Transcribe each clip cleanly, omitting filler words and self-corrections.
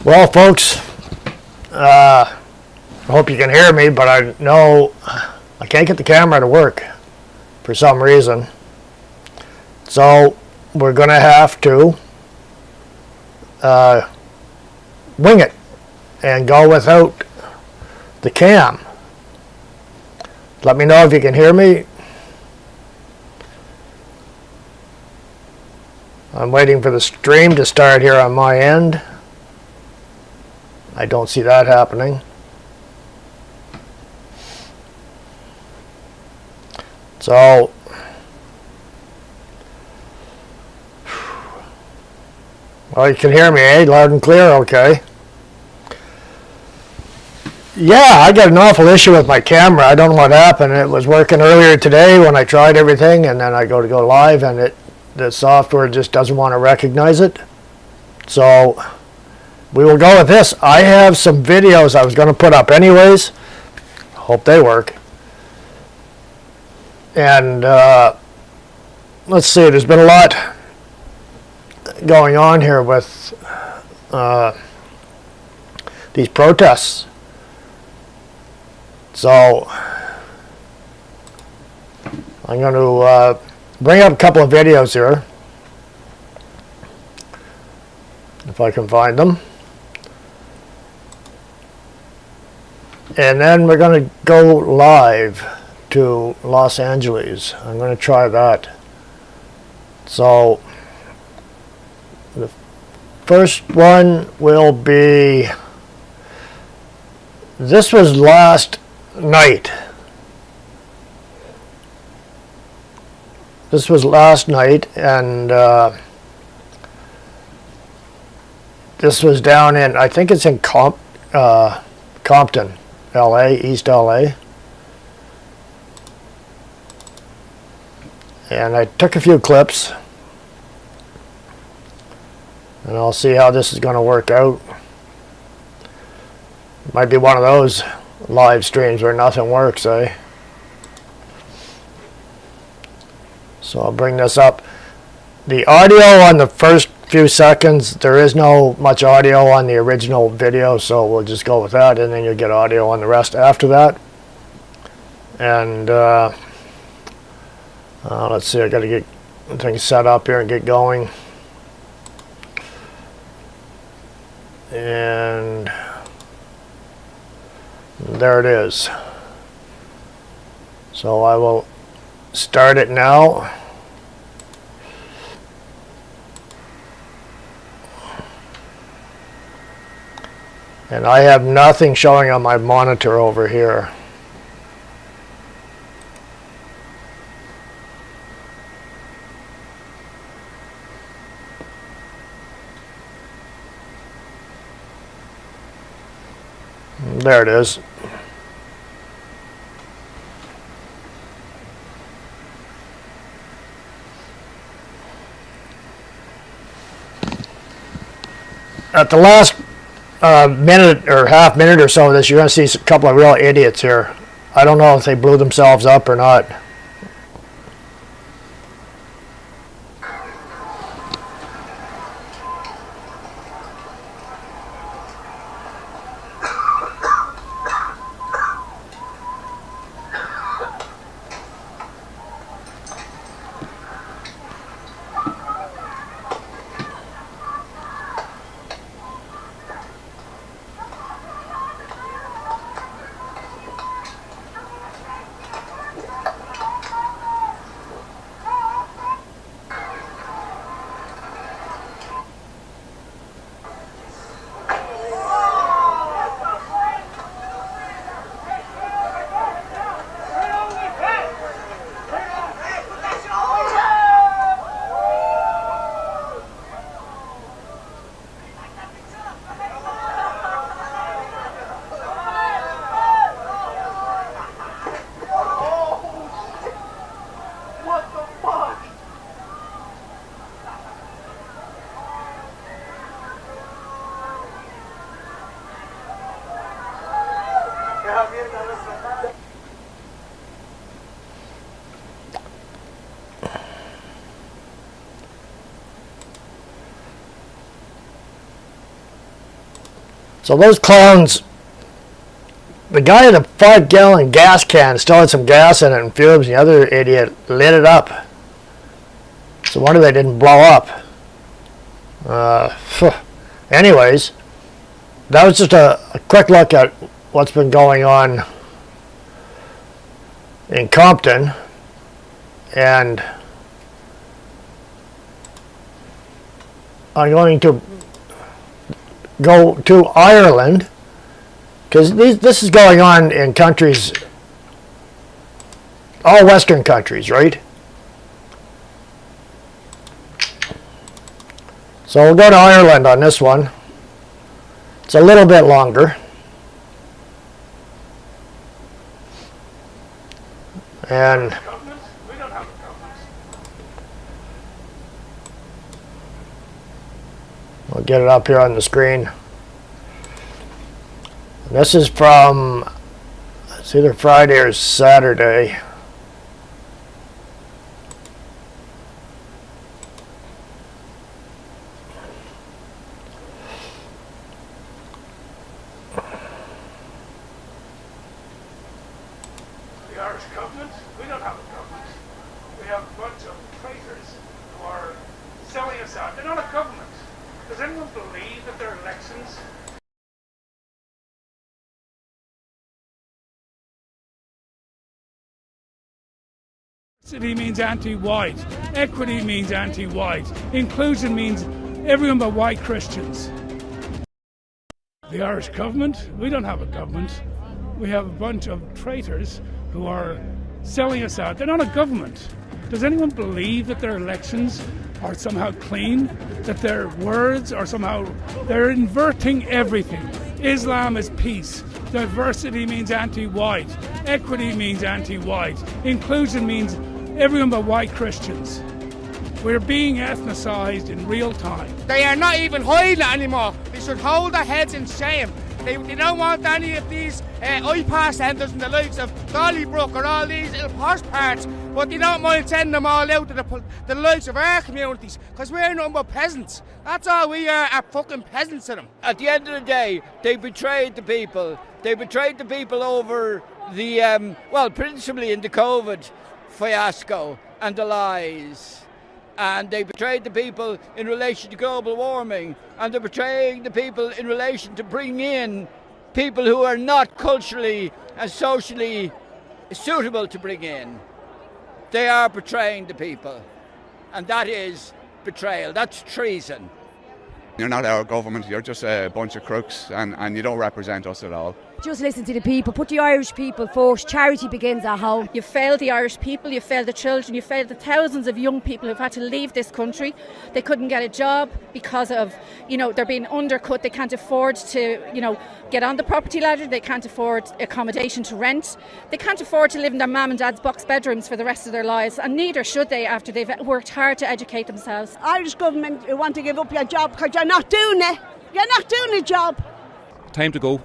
Well, folks, I hope you can hear me, but I know I can't get the camera to work for some reason. So we're going to have to wing it and go without the cam. Let me know if you can hear me. I'm waiting for the stream to start here on my end. I don't see that happening. So, well, you can hear me, eh? Loud and clear, okay. Yeah, I got an awful issue with my camera. I don't know what happened. It was working earlier today when I tried everything, and then I go live, and the software just doesn't want to recognize it. So we will go with this. I have some videos I was going to put up anyways. Hope they work. And let's see, there's been a lot going on here with these protests. So I'm going to bring up a couple of videos here, if I can find them. And then we're going to go live to Los Angeles. I'm going to try that. So the first one will be, this was last night. This was last night, and this was down in, I think it's in Compton, LA, East LA. And I took a few clips, and I'll see how this is going to work out. Might be one of those live streams where nothing works, eh? So I'll bring this up. The audio on the first few seconds, there is no much audio on the original video, so we'll just go with that, and then you'll get audio on the rest after that. And let's see, I got to get things set up here and get going. And there it is. So I will start it now. And I have nothing showing on my monitor over here. There it is. At the last minute or half minute or so of this, you're going to see a couple of real idiots here. I don't know if they blew themselves up or not. So those clowns, the guy had a 5-gallon gas can, still had some gas in it and fumes, and the other idiot lit it up. So wonder they didn't blow up. Anyways, that was just a quick look at what's been going on in Compton. And I'm going to go to Ireland, because this is going on in countries, all Western countries, right? So we'll go to Ireland on this one. It's a little bit longer. And we'll get it up here on the screen. This is from, it's either Friday or Saturday. The Irish government? We don't have a government. We have a bunch of traitors who are selling us out. They're not a government. Does anyone believe that their elections? Diversity means anti-white. Equity means anti-white. Inclusion means everyone but white Christians. The Irish government? We don't have a government. We have a bunch of traitors who are selling us out. They're not a government. Does anyone believe that their elections are somehow clean? That their words are somehow... They're inverting everything. Islam is peace. Diversity means anti-white. Equity means anti-white. Inclusion means everyone but white Christians. We're being ethnicized in real time. They are not even hiding it anymore. They should hold their heads in shame. They don't want any of these iPass centres and the likes of Dollybrook or all these little posh parts, but they don't mind sending them all out to the likes of our communities, because we're nothing but peasants. That's all we are fucking peasants to them. At the end of the day, they betrayed the people. They betrayed the people over the, principally in the COVID fiasco and the lies. And they betrayed the people in relation to global warming, and they're betraying the people in relation to bringing in people who are not culturally and socially suitable to bring in. They are betraying the people, and that is betrayal. That's treason. You're not our government, you're just a bunch of crooks, and you don't represent us at all. Just listen to the people, put the Irish people first. Charity begins at home. You failed the Irish people, you failed the children, you failed the thousands of young people who've had to leave this country. They couldn't get a job because of, they're being undercut. They can't afford to, get on the property ladder. They can't afford accommodation to rent. They can't afford to live in their mum and dad's box bedrooms for the rest of their lives, and neither should they after they've worked hard to educate themselves. Irish government, you want to give up your job because you're not doing it. You're not doing the job. Time to go.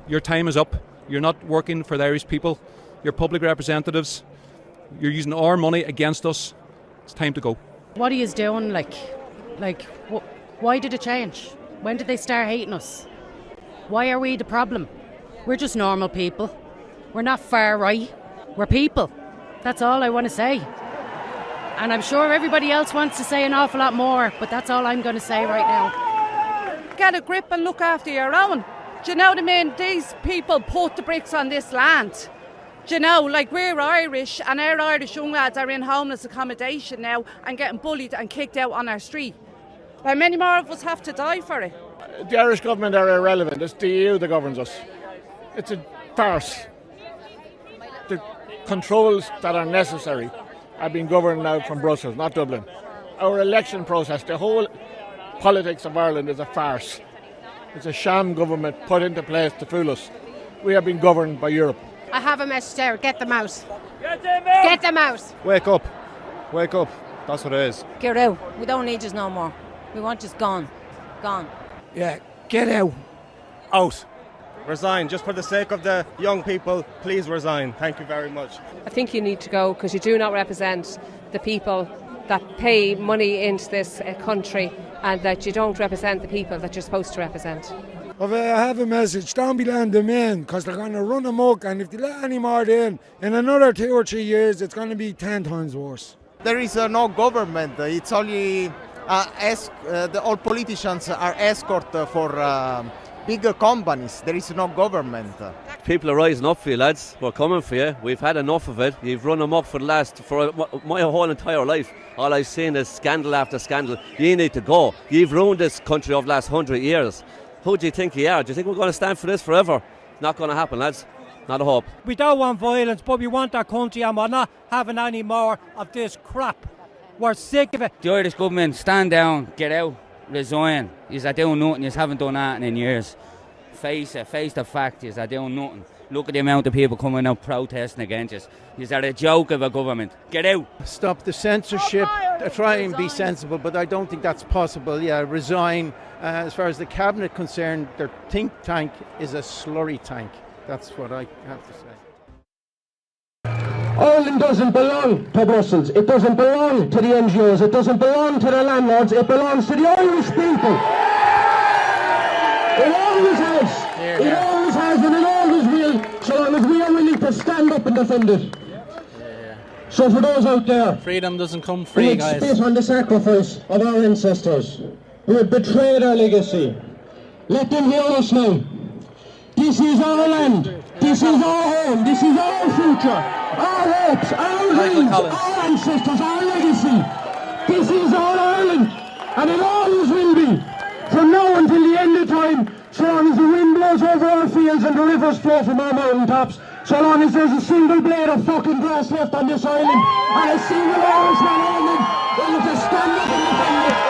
Your time is up. You're not working for the Irish people. You're public representatives. You're using our money against us. It's time to go. What are you doing? Why did it change? When did they start hating us? Why are we the problem? We're just normal people. We're not far right. We're people. That's all I want to say. And I'm sure everybody else wants to say an awful lot more, but that's all I'm going to say right now. Get a grip and look after your own. Do you know what I mean? These people put the bricks on this land. Do you know, we're Irish, and our Irish young lads are in homeless accommodation now and getting bullied and kicked out on our street. How many more of us have to die for it? The Irish government are irrelevant. It's the EU that governs us. It's a farce. The controls that are necessary are being governed now from Brussels, not Dublin. Our election process, the whole politics of Ireland is a farce. It's a sham government put into place to fool us. We have been governed by Europe. I have a message there. Get them out. Get them out. Wake up. Wake up. That's what it is. Get out. We don't need you no more. We want you gone. Gone. Yeah, get out. Out. Resign. Just for the sake of the young people, please resign. Thank you very much. I think you need to go because you do not represent the people that pay money into this country, and that you don't represent the people that you're supposed to represent. I have a message. Don't be letting them in, because they're going to run amok, and if they let any more in another 2 or 3 years, it's going to be 10 times worse. There is no government. It's only all politicians are escort for bigger companies. There is no government. People are rising up for you, lads. We're coming for you. We've had enough of it. You've run amok for my whole entire life. All I've seen is scandal after scandal. You need to go. You've ruined this country over the last 100 years. Who do you think you are? Do you think we're going to stand for this forever? Not going to happen, lads. Not a hope. We don't want violence, but we want our country, and we're not having any more of this crap. We're sick of it. The Irish government, stand down, get out, resign. You're not doing nothing. You haven't done that in years. Face it, face the fact. You're not doing nothing. Look at the amount of people coming out protesting against us. You're a joke of a government. Get out. Stop the censorship. Try and be sensible, but I don't think that's possible. Yeah, resign. As far as the cabinet concerned, their think tank is a slurry tank. That's what I have to say. Ireland doesn't belong to Brussels. It doesn't belong to the NGOs. It doesn't belong to the landlords. It belongs to the Irish people. It always has. It always has and it always will, so long as we are willing to stand up and defend it. So for those out there, freedom doesn't come free, guys. Spit on the sacrifice of our ancestors who have betrayed our legacy. Let them hear us now. This is our land. This is our home. This is our future. Our hopes, our dreams, our ancestors, our legacy. This is our Ireland, and it always will be. From now until the end of time, so long as the wind blows over our fields and the rivers flow from our mountaintops, so long as there's a single blade of fucking grass left on this island, and a single Irishman island, willing to stand up and defend it.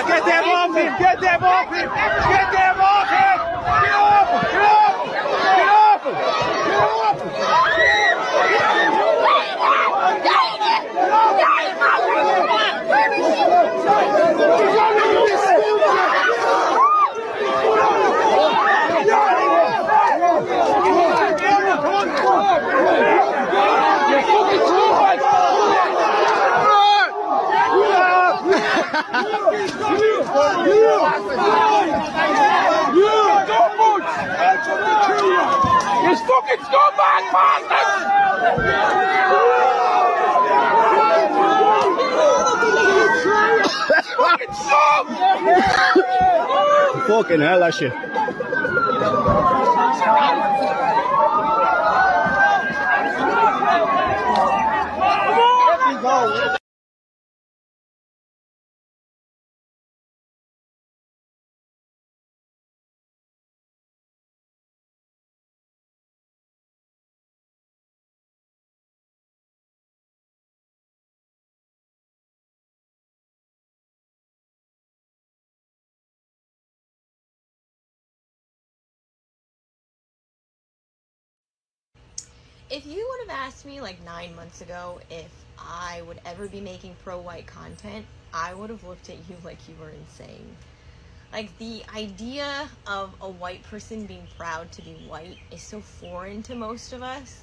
Get them off him! Get them off him! Get them off him! Get off him! Get off him! Get off him! Get off him! You fucking scumbag bastards! Fucking scum! Fucking hell, that shit. If you would have asked me like 9 months ago if I would ever be making pro-white content, I would have looked at you like you were insane. Like, the idea of a white person being proud to be white is so foreign to most of us.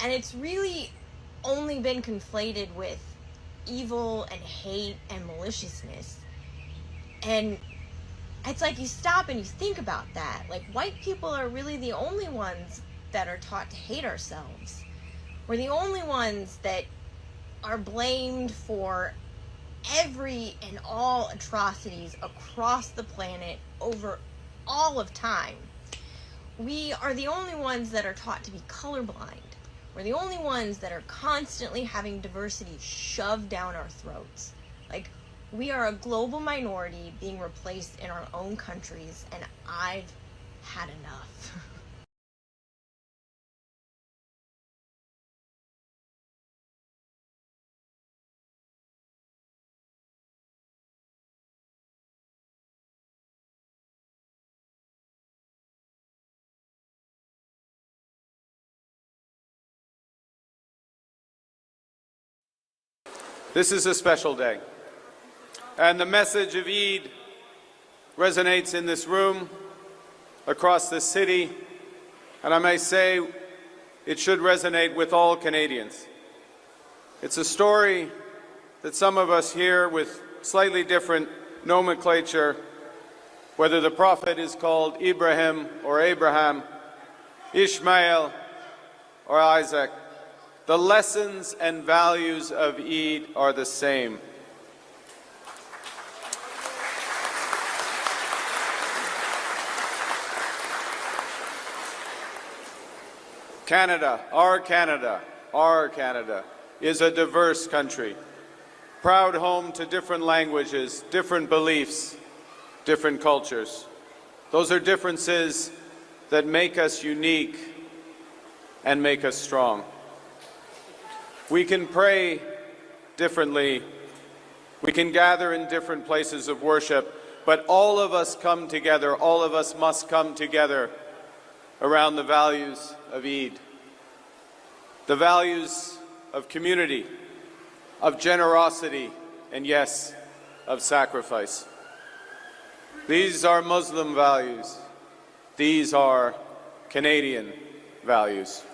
And it's really only been conflated with evil and hate and maliciousness. And it's like you stop and you think about that. Like, white people are really the only ones that are taught to hate ourselves. We're the only ones that are blamed for every and all atrocities across the planet over all of time. We are the only ones that are taught to be colorblind. We're the only ones that are constantly having diversity shoved down our throats. Like, we are a global minority being replaced in our own countries, and I've had enough. This is a special day, and the message of Eid resonates in this room, across this city, and I may say it should resonate with all Canadians. It's a story that some of us here with slightly different nomenclature, whether the prophet is called Ibrahim or Abraham, Ishmael or Isaac, the lessons and values of Eid are the same. Canada, our Canada, is a diverse country, proud home to different languages, different beliefs, different cultures. Those are differences that make us unique and make us strong. We can pray differently, we can gather in different places of worship, but all of us come together, all of us must come together around the values of Eid. The values of community, of generosity, and yes, of sacrifice. These are Muslim values. These are Canadian values.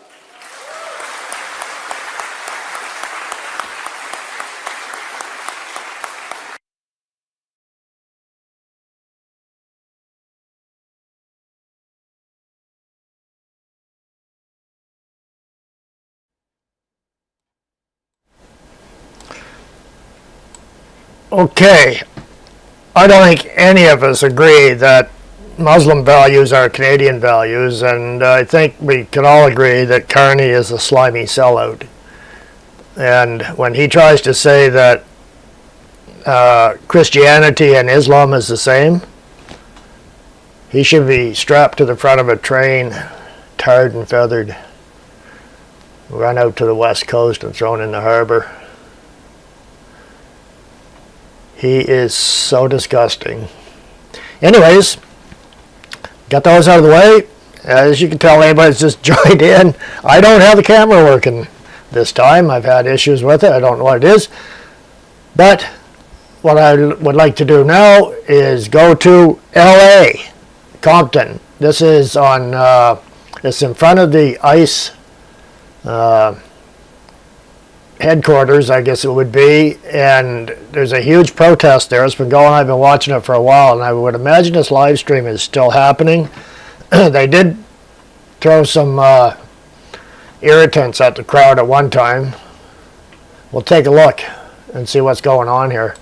Okay, I don't think any of us agree that Muslim values are Canadian values, and I think we can all agree that Carney is a slimy sellout. And when he tries to say that Christianity and Islam is the same, he should be strapped to the front of a train, tarred and feathered, run out to the west coast and thrown in the harbor. He is so disgusting. Anyways, got those out of the way. As you can tell, anybody's just joined in. I don't have the camera working this time. I've had issues with it. I don't know what it is. But what I would like to do now is go to LA, Compton. This is on, it's in front of the ICE headquarters, I guess it would be, and there's a huge protest there. It's been going on. I've been watching it for a while, and I would imagine this live stream is still happening. They did throw some irritants at the crowd at one time. We'll take a look and see what's going on here.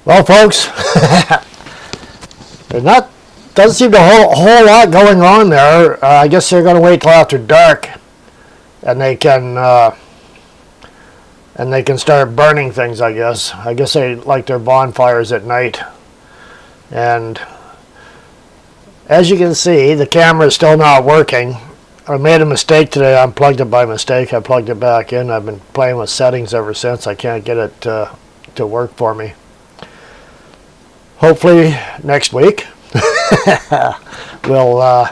Well, folks, there's not doesn't seem to be a whole lot going on there. I guess they're going to wait till after dark, and they can start burning things. I guess they like their bonfires at night. And as you can see, the camera is still not working. I made a mistake today. I unplugged it by mistake. I plugged it back in. I've been playing with settings ever since. I can't get it to work for me. Hopefully next week we'll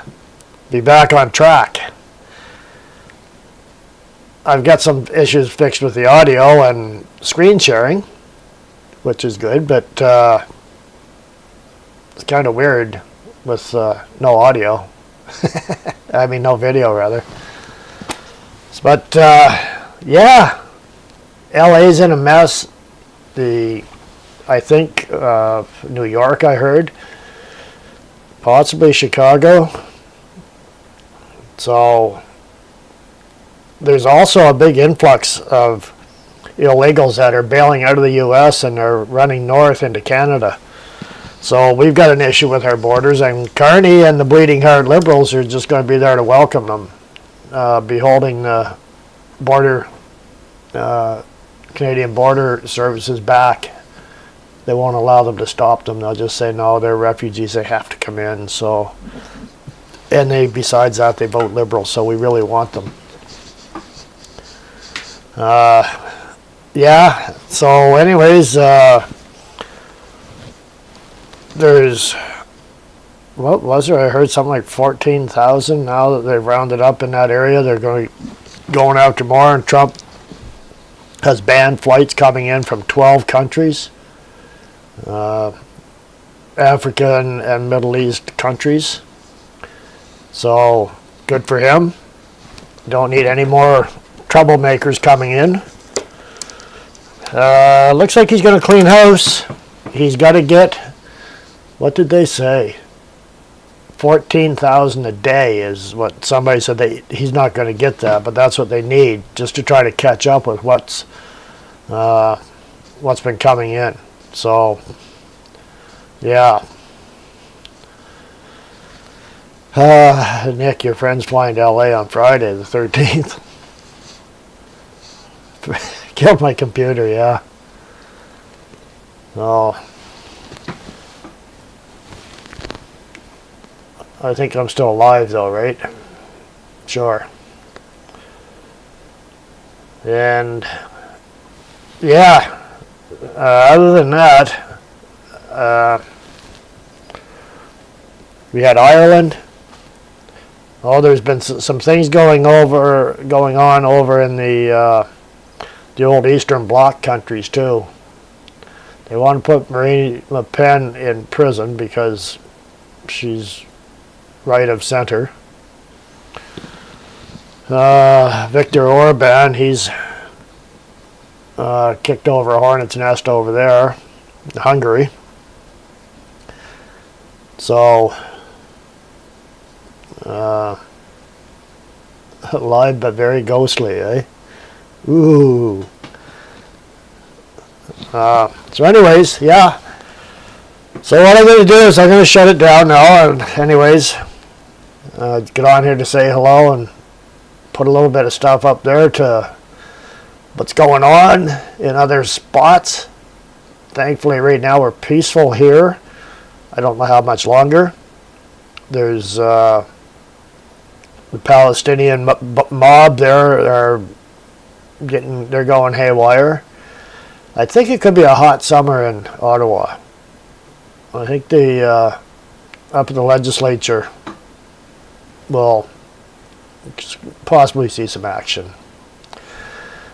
be back on track. I've got some issues fixed with the audio and screen sharing, which is good, but it's kind of weird with no audio. I mean, no video, rather. But, yeah, LA's in a mess. I think New York, I heard. Possibly Chicago. So, there's also a big influx of illegals that are bailing out of the U.S. and are running north into Canada. So we've got an issue with our borders, and Carney and the Bleeding Heart Liberals are just going to be there to welcome them, be holding the border, Canadian border services back. They won't allow them to stop them. They'll just say, no, they're refugees, they have to come in. So, and besides that, they vote Liberal, so we really want them. Yeah, so anyways, there's, what was there? I heard something like 14,000 now that they've rounded up in that area. They're going after more, and Trump has banned flights coming in from 12 countries, African and Middle East countries. So good for him. Don't need any more troublemakers coming in. Looks like he's going to clean house. He's got to get, what did they say? 14,000 a day is what somebody said. He's not going to get that, but that's what they need just to try to catch up with what's been coming in. So, yeah. Nick, your friend's flying to LA on Friday the 13th. Killed my computer, yeah. Oh. I think I'm still alive though, right? Sure. And yeah, other than that, we had Ireland. Oh, there's been some things going on over in the old Eastern Bloc countries too. They want to put Marine Le Pen in prison because she's right of center. Viktor Orban, he's kicked over a hornet's nest over there in Hungary. So, live but very ghostly, eh? Ooh. So anyways, yeah. So what I'm going to do is I'm going to shut it down now. And anyways, get on here to say hello and put a little bit of stuff up there to what's going on in other spots. Thankfully, right now we're peaceful here. I don't know how much longer. There's the Palestinian mob there they're going haywire. I think it could be a hot summer in Ottawa. I think the up in the legislature will possibly see some action.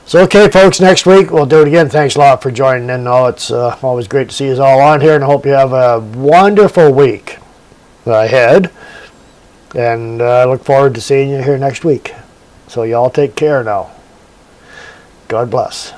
So okay, folks, next week we'll do it again. Thanks a lot for joining in. It's always great to see you all on here, and I hope you have a wonderful week ahead. And I look forward to seeing you here next week. So y'all take care now. God bless.